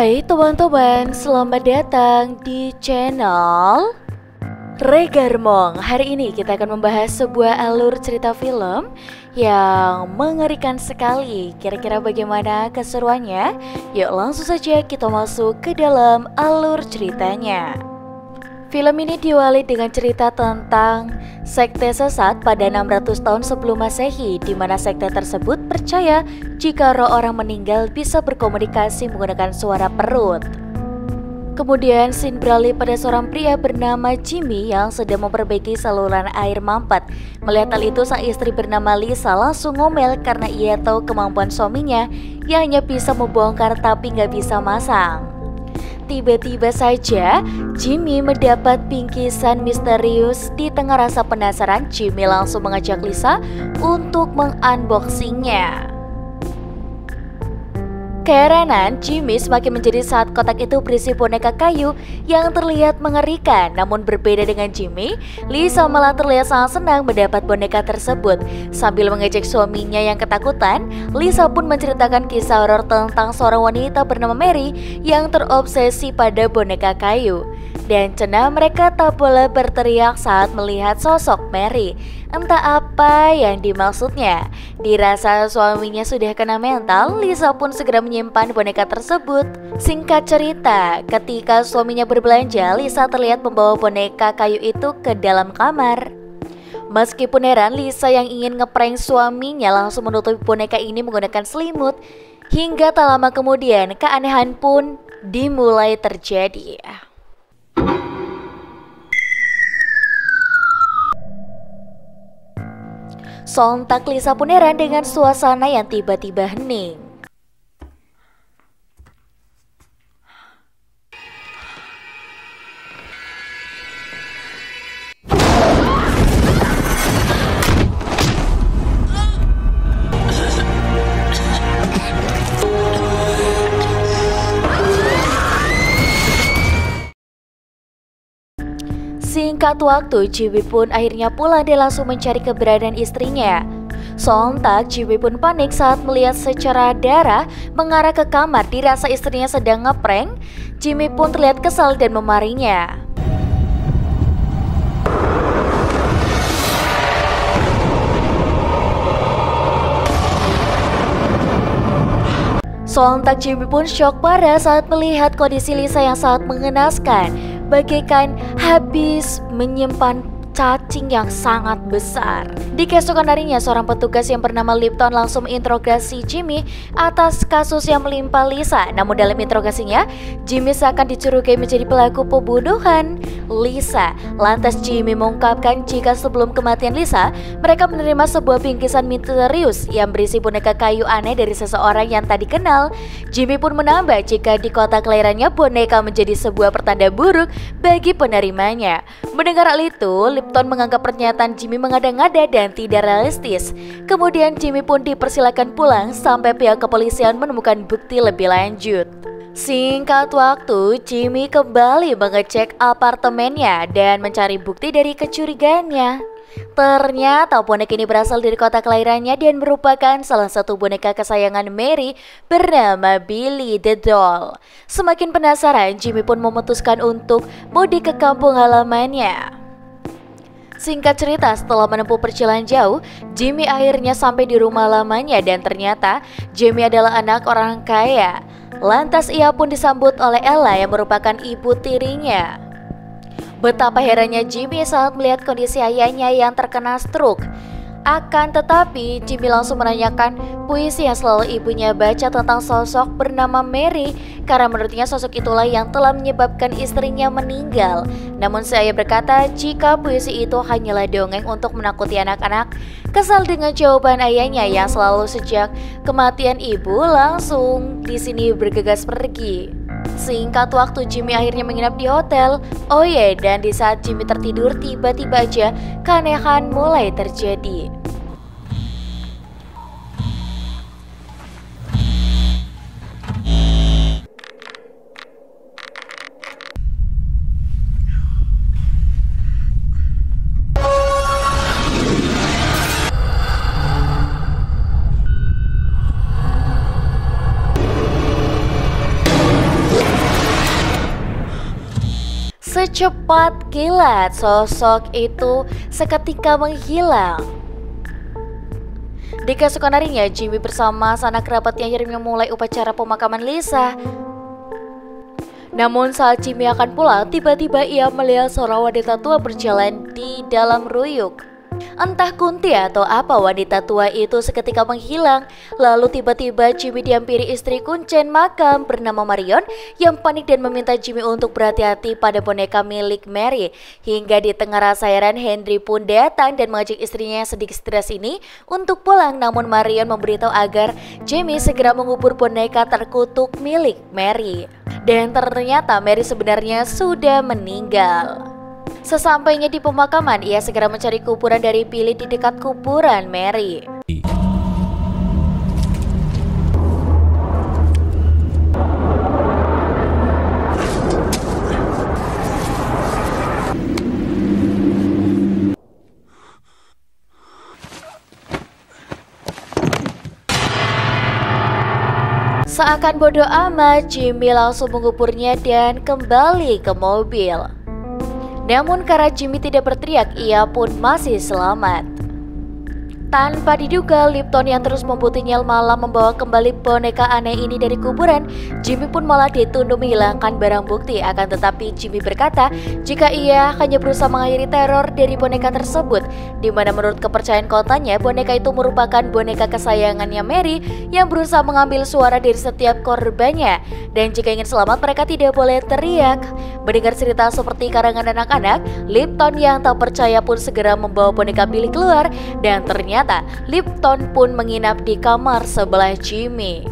Hai teman-teman, selamat datang di channel Regarmong. Hari ini kita akan membahas sebuah alur cerita film yang mengerikan sekali. Kira-kira bagaimana keseruannya? Yuk langsung saja kita masuk ke dalam alur ceritanya. Film ini diawali dengan cerita tentang sekte sesat pada 600 tahun sebelum Masehi, di mana sekte tersebut percaya jika roh orang meninggal bisa berkomunikasi menggunakan suara perut. Kemudian scene beralih pada seorang pria bernama Jimmy yang sedang memperbaiki saluran air mampet. Melihat hal itu, sang istri bernama Lisa langsung ngomel karena ia tahu kemampuan suaminya yang hanya bisa membongkar tapi nggak bisa masang. Tiba-tiba saja Jimmy mendapat bingkisan misterius. Di tengah rasa penasaran, Jimmy langsung mengajak Lisa untuk mengunboxingnya. Keheranan Jimmy semakin menjadi saat kotak itu berisi boneka kayu yang terlihat mengerikan. Namun berbeda dengan Jimmy, Lisa malah terlihat sangat senang mendapat boneka tersebut. Sambil mengejek suaminya yang ketakutan, Lisa pun menceritakan kisah horor tentang seorang wanita bernama Mary yang terobsesi pada boneka kayu. Dan cenah mereka tak boleh berteriak saat melihat sosok Mary. Entah apa yang dimaksudnya. Dirasa suaminya sudah kena mental, Lisa pun segera menyimpan boneka tersebut. Singkat cerita, ketika suaminya berbelanja, Lisa terlihat membawa boneka kayu itu ke dalam kamar. Meskipun heran, Lisa yang ingin ngeprank suaminya langsung menutupi boneka ini menggunakan selimut. Hingga tak lama kemudian, keanehan pun dimulai terjadi. Sontak Lisa pun heran dengan suasana yang tiba-tiba hening. Singkat waktu, Jimmy pun akhirnya pulang dan langsung mencari keberadaan istrinya. Sontak, Jimmy pun panik saat melihat secara darah mengarah ke kamar. Dirasa istrinya sedang ngeprank, Jimmy pun terlihat kesal dan memarahinya. Sontak Jimmy pun syok parah saat melihat kondisi Lisa yang sangat mengenaskan, bagaikan habis menyimpan cacing yang sangat besar. Di keesokan harinya, seorang petugas yang bernama Lipton langsung menginterogasi Jimmy atas kasus yang menimpa Lisa. Namun dalam interogasinya, Jimmy seakan dicurigai menjadi pelaku pembunuhan Lisa. Lantas Jimmy mengungkapkan jika sebelum kematian Lisa, mereka menerima sebuah bingkisan misterius yang berisi boneka kayu aneh dari seseorang yang tak dikenal. Jimmy pun menambah jika di kota kelahirannya boneka menjadi sebuah pertanda buruk bagi penerimanya. Mendengar hal itu, Lipton menganggap pernyataan Jimmy mengada-ngada dan tidak realistis. Kemudian Jimmy pun dipersilakan pulang sampai pihak kepolisian menemukan bukti lebih lanjut. Singkat waktu, Jimmy kembali mengecek apartemennya dan mencari bukti dari kecurigaannya. Ternyata boneka ini berasal dari kota kelahirannya dan merupakan salah satu boneka kesayangan Mary bernama Billy the Doll. Semakin penasaran, Jimmy pun memutuskan untuk mudik ke kampung halamannya. Singkat cerita, setelah menempuh perjalanan jauh, Jimmy akhirnya sampai di rumah lamanya dan ternyata Jimmy adalah anak orang kaya. Lantas ia pun disambut oleh Ella yang merupakan ibu tirinya. Betapa herannya Jimmy saat melihat kondisi ayahnya yang terkena stroke. Akan tetapi, Jimmy langsung menanyakan puisi yang selalu ibunya baca tentang sosok bernama Mary, karena menurutnya sosok itulah yang telah menyebabkan istrinya meninggal. Namun si ayah berkata jika puisi itu hanyalah dongeng untuk menakuti anak-anak. Kesal dengan jawaban ayahnya yang selalu sejak kematian ibu langsung di sini bergegas pergi. Singkat waktu, Jimmy akhirnya menginap di hotel. Oh iya, dan di saat Jimmy tertidur, tiba-tiba aja keanehan mulai terjadi. Secepat kilat sosok itu seketika menghilang. Di keesokan harinya, Jimmy bersama sanak kerabatnya akhirnya memulai upacara pemakaman Lisa. Namun saat Jimmy akan pulang, tiba-tiba ia melihat seorang wanita tua berjalan di dalam ruyuk. Entah kunti atau apa, wanita tua itu seketika menghilang. Lalu tiba-tiba Jimmy dihampiri istri kuncen makam bernama Marion yang panik dan meminta Jimmy untuk berhati-hati pada boneka milik Mary. Hingga di tengah rasa heran, Henry pun datang dan mengajak istrinya yang sedikit stres ini untuk pulang. Namun Marion memberitahu agar Jimmy segera mengubur boneka terkutuk milik Mary. Dan ternyata Mary sebenarnya sudah meninggal. Sesampainya di pemakaman, ia segera mencari kuburan dari Billy di dekat kuburan Mary. Seakan bodoh amat, Jimmy langsung menguburnya dan kembali ke mobil. Namun karena Jimmy tidak berteriak, ia pun masih selamat. Tanpa diduga, Lipton yang terus membutinya malah membawa kembali boneka aneh ini dari kuburan. Jimmy pun malah dituduh menghilangkan barang bukti. Akan tetapi Jimmy berkata jika ia hanya berusaha mengakhiri teror dari boneka tersebut, di mana menurut kepercayaan kotanya, boneka itu merupakan boneka kesayangannya Mary yang berusaha mengambil suara dari setiap korbannya. Dan jika ingin selamat, mereka tidak boleh teriak. Mendengar cerita seperti karangan anak-anak, Lipton yang tak percaya pun segera membawa boneka Billy keluar. Dan ternyata Lipton pun menginap di kamar sebelah Jimmy.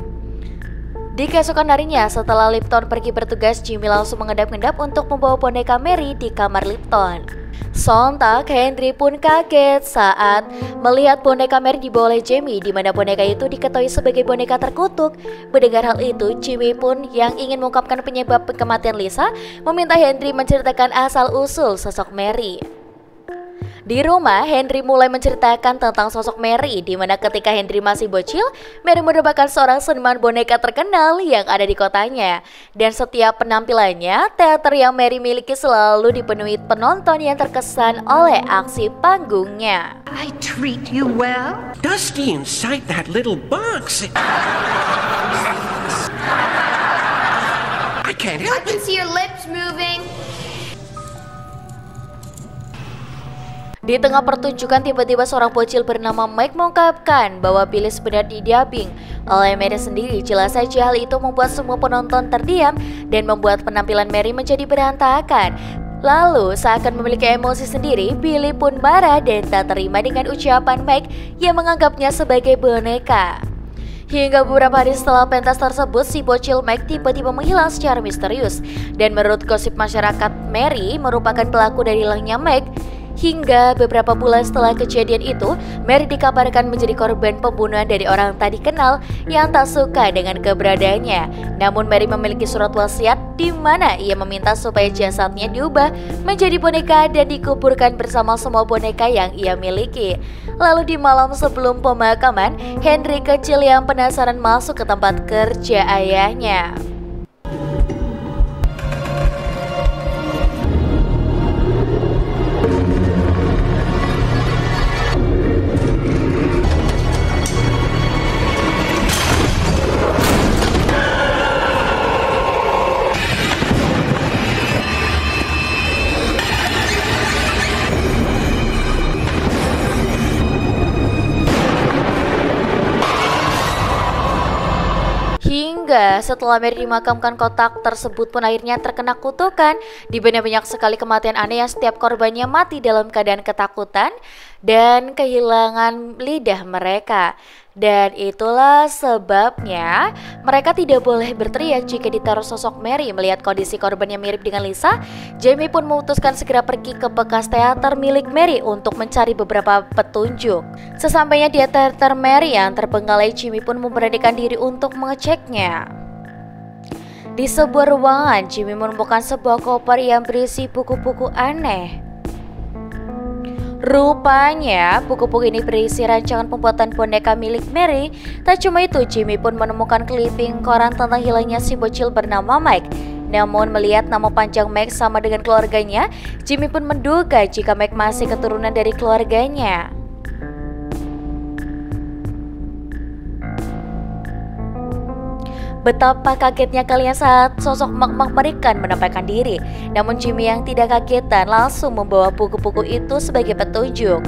Di keesokan harinya, setelah Lipton pergi bertugas, Jimmy langsung mengendap-endap untuk membawa boneka Mary di kamar Lipton. Sontak Henry pun kaget saat melihat boneka Mary dibawa oleh Jimmy, di mana boneka itu diketahui sebagai boneka terkutuk. Mendengar hal itu, Jimmy pun yang ingin mengungkapkan penyebab kematian Lisa meminta Henry menceritakan asal-usul sosok Mary. Di rumah, Henry mulai menceritakan tentang sosok Mary, di mana ketika Henry masih bocil, Mary merupakan seorang seniman boneka terkenal yang ada di kotanya. Dan setiap penampilannya, teater yang Mary miliki selalu dipenuhi penonton yang terkesan oleh aksi panggungnya. I treat you well. Dusty inside that little box. I can't I help can it. see your lips moving. Di tengah pertunjukan, tiba-tiba seorang bocil bernama Mike mengungkapkan bahwa Billy sebenarnya didubbing oleh Mary sendiri. Jelas saja hal itu membuat semua penonton terdiam dan membuat penampilan Mary menjadi berantakan. Lalu seakan memiliki emosi sendiri, Billy pun marah dan tak terima dengan ucapan Mike yang menganggapnya sebagai boneka. Hingga beberapa hari setelah pentas tersebut, si bocil Mike tiba-tiba menghilang secara misterius. Dan menurut gosip masyarakat, Mary merupakan pelaku dari hilangnya Mike. Hingga beberapa bulan setelah kejadian itu, Mary dikabarkan menjadi korban pembunuhan dari orang tak dikenal yang tak suka dengan keberadaannya. Namun Mary memiliki surat wasiat di mana ia meminta supaya jasadnya diubah menjadi boneka dan dikuburkan bersama semua boneka yang ia miliki. Lalu di malam sebelum pemakaman, Henry kecil yang penasaran masuk ke tempat kerja ayahnya. Hingga setelah Mary dimakamkan, kotak tersebut pun akhirnya terkena kutukan. Di mana banyak sekali kematian aneh yang setiap korbannya mati dalam keadaan ketakutan dan kehilangan lidah mereka. Dan itulah sebabnya mereka tidak boleh berteriak jika ditaruh sosok Mary. Melihat kondisi korban yang mirip dengan Lisa, Jamie pun memutuskan segera pergi ke bekas teater milik Mary untuk mencari beberapa petunjuk. Sesampainya di teater Mary yang terbengkalai, Jamie pun memberanikan diri untuk mengeceknya. Di sebuah ruangan, Jamie menemukan sebuah koper yang berisi buku-buku aneh. Rupanya buku-buku ini berisi rancangan pembuatan boneka milik Mary. Tak cuma itu, Jimmy pun menemukan clipping koran tentang hilangnya si bocil bernama Mike. Namun melihat nama panjang Meg sama dengan keluarganya, Jimmy pun menduga jika Meg masih keturunan dari keluarganya. Betapa kagetnya kalian saat sosok mak-mak mengerikan menampakkan diri. Namun Jimmy yang tidak kagetan langsung membawa buku-buku itu sebagai petunjuk.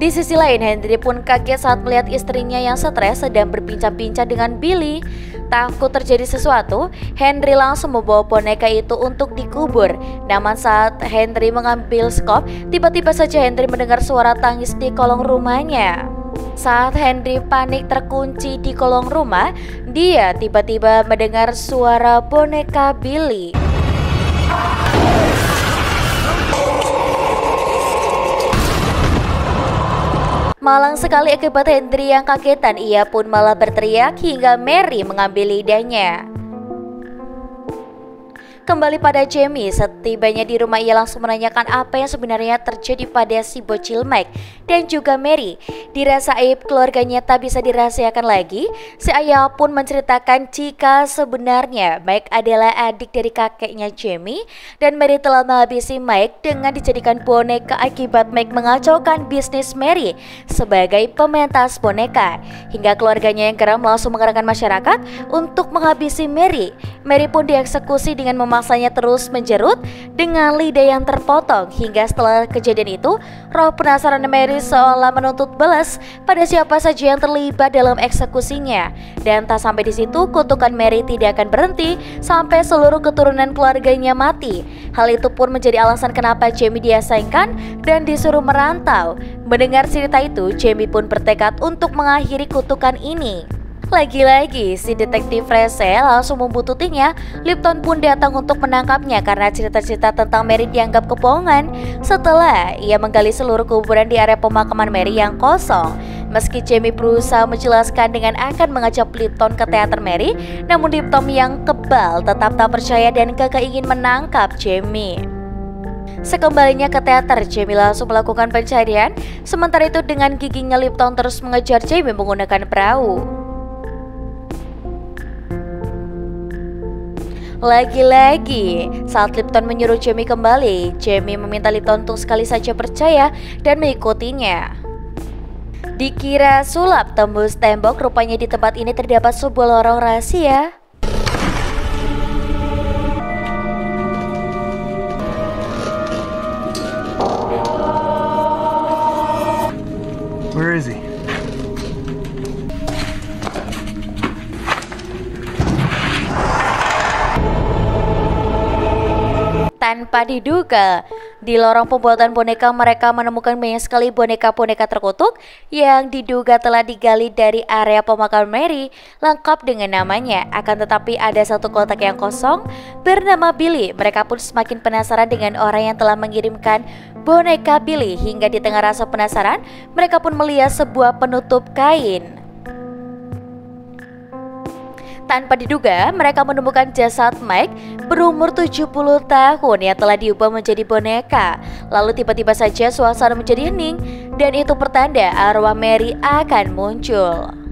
Di sisi lain, Henry pun kaget saat melihat istrinya yang stres sedang berbincang-bincang dengan Billy. Takut terjadi sesuatu, Henry langsung membawa boneka itu untuk dikubur. Namun saat Henry mengambil skop, tiba-tiba saja Henry mendengar suara tangis di kolong rumahnya. Saat Henry panik terkunci di kolong rumah, dia tiba-tiba mendengar suara boneka Billy. Malang sekali akibat Henry yang kagetan, ia pun malah berteriak hingga Mary mengambil lidahnya. Kembali pada Jamie, setibanya di rumah ia langsung menanyakan apa yang sebenarnya terjadi pada si bocil Mike dan juga Mary. Dirasa aib keluarganya tak bisa dirahasiakan lagi, si ayah pun menceritakan jika sebenarnya Mike adalah adik dari kakeknya Jamie dan Mary telah menghabisi Mike dengan dijadikan boneka akibat Mike mengacaukan bisnis Mary sebagai pementas boneka. Hingga keluarganya yang geram langsung mengerahkan masyarakat untuk menghabisi Mary. Mary pun dieksekusi dengan memaksanya terus menjerut dengan lidah yang terpotong. Hingga setelah kejadian itu, roh penasaran Mary seolah menuntut balas pada siapa saja yang terlibat dalam eksekusinya. Dan tak sampai di situ, kutukan Mary tidak akan berhenti sampai seluruh keturunan keluarganya mati. Hal itu pun menjadi alasan kenapa Jamie diasingkan dan disuruh merantau. Mendengar cerita itu, Jamie pun bertekad untuk mengakhiri kutukan ini. Lagi-lagi si detektif Rese langsung membuntutinya. Lipton pun datang untuk menangkapnya karena cerita-cerita tentang Mary dianggap kebohongan. Setelah ia menggali seluruh kuburan di area pemakaman Mary yang kosong. Meski Jamie berusaha menjelaskan dengan akan mengajak Lipton ke teater Mary, namun Lipton yang kebal tetap tak percaya dan kekeh ingin menangkap Jamie. Sekembalinya ke teater, Jamie langsung melakukan pencarian. Sementara itu dengan giginya Lipton terus mengejar Jamie menggunakan perahu. Lagi-lagi, saat Lipton menyuruh Jamie kembali, Jamie meminta Lipton untuk sekali saja percaya dan mengikutinya. Dikira sulap tembus tembok, rupanya di tempat ini terdapat sebuah lorong rahasia. Where is he? Tanpa diduga, di lorong pembuatan boneka mereka menemukan banyak sekali boneka-boneka terkutuk yang diduga telah digali dari area pemakaman Mary, lengkap dengan namanya. Akan tetapi ada satu kotak yang kosong bernama Billy. Mereka pun semakin penasaran dengan orang yang telah mengirimkan boneka Billy. Hingga di tengah rasa penasaran, mereka pun melihat sebuah penutup kain. Tanpa diduga, mereka menemukan jasad Mike berumur 70 tahun yang telah diubah menjadi boneka. Lalu tiba-tiba saja suasana menjadi hening, dan itu pertanda arwah Mary akan muncul.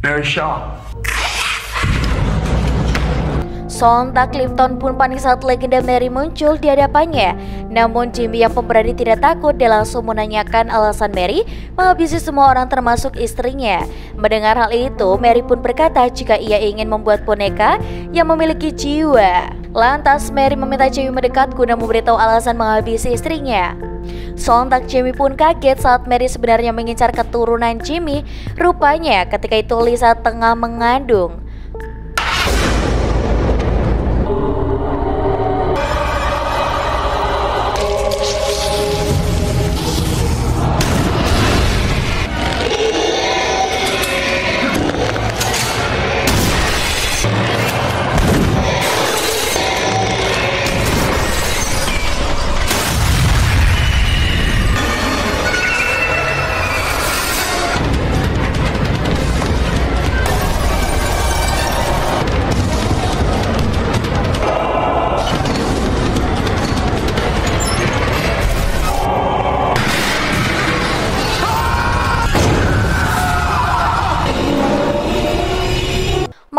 Mary Shaw. Sontak Lipton pun panik saat legenda Mary muncul di hadapannya. Namun Jimmy yang pemberani tidak takut, dia langsung menanyakan alasan Mary menghabisi semua orang termasuk istrinya. Mendengar hal itu, Mary pun berkata jika ia ingin membuat boneka yang memiliki jiwa. Lantas Mary meminta Jamie mendekat guna memberitahu alasan menghabisi istrinya. Sontak Jamie pun kaget saat Mary sebenarnya mengincar keturunan Jimmy. Rupanya ketika itu Lisa tengah mengandung.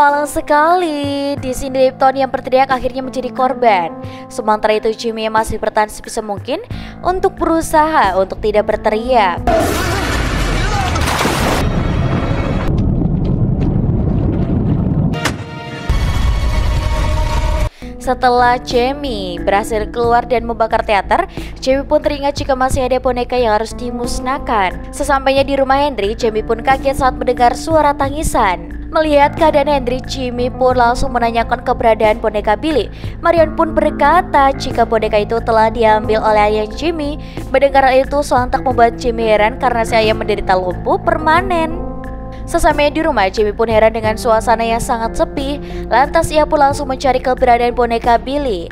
malang sekali. Di sini Lipton yang berteriak akhirnya menjadi korban. Sementara itu Jimmy masih bertahan sebisa mungkin untuk berusaha untuk tidak berteriak. Setelah Jamie berhasil keluar dan membakar teater, Jamie pun teringat jika masih ada boneka yang harus dimusnahkan. Sesampainya di rumah Henry, Jamie pun kaget saat mendengar suara tangisan. Melihat keadaan Henry, Jamie pun langsung menanyakan keberadaan boneka Billy. Marion pun berkata jika boneka itu telah diambil oleh ayah Jamie. Mendengar itu sontak membuat Jamie heran karena si ayah menderita lumpuh permanen. Sesampainya di rumah, Jamie pun heran dengan suasana yang sangat sepi. Lantas ia pun langsung mencari keberadaan boneka Billy.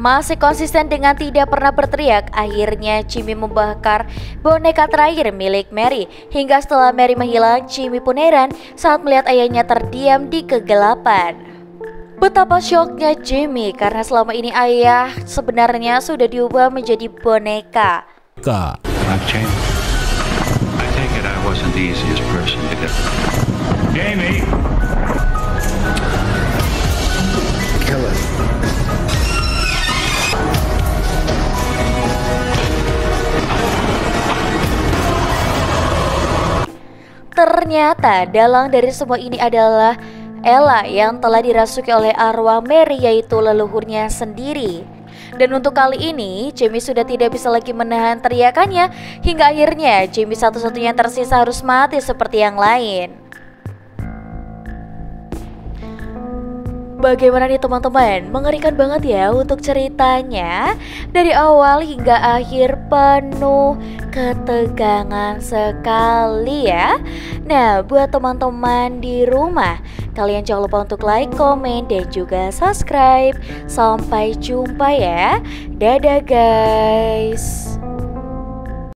Masih konsisten dengan tidak pernah berteriak, akhirnya Jimmy membakar boneka terakhir milik Mary. Hingga setelah Mary menghilang, Jimmy pun heran saat melihat ayahnya terdiam di kegelapan. Betapa syoknya Jimmy karena selama ini ayah sebenarnya sudah diubah menjadi boneka. I've changed. I take it I wasn't the easiest person to get. Jamie! Kill it. Ternyata dalang dari semua ini adalah Ella yang telah dirasuki oleh arwah Mary, yaitu leluhurnya sendiri. Dan untuk kali ini, Jamie sudah tidak bisa lagi menahan teriakannya. Hingga akhirnya Jamie satu-satunya yang tersisa harus mati seperti yang lain. Bagaimana nih teman-teman? Mengerikan banget ya untuk ceritanya. Dari awal hingga akhir penuh ketegangan sekali ya. Nah, buat teman-teman di rumah, kalian jangan lupa untuk like, komen, dan juga subscribe. Sampai jumpa ya. Dadah guys.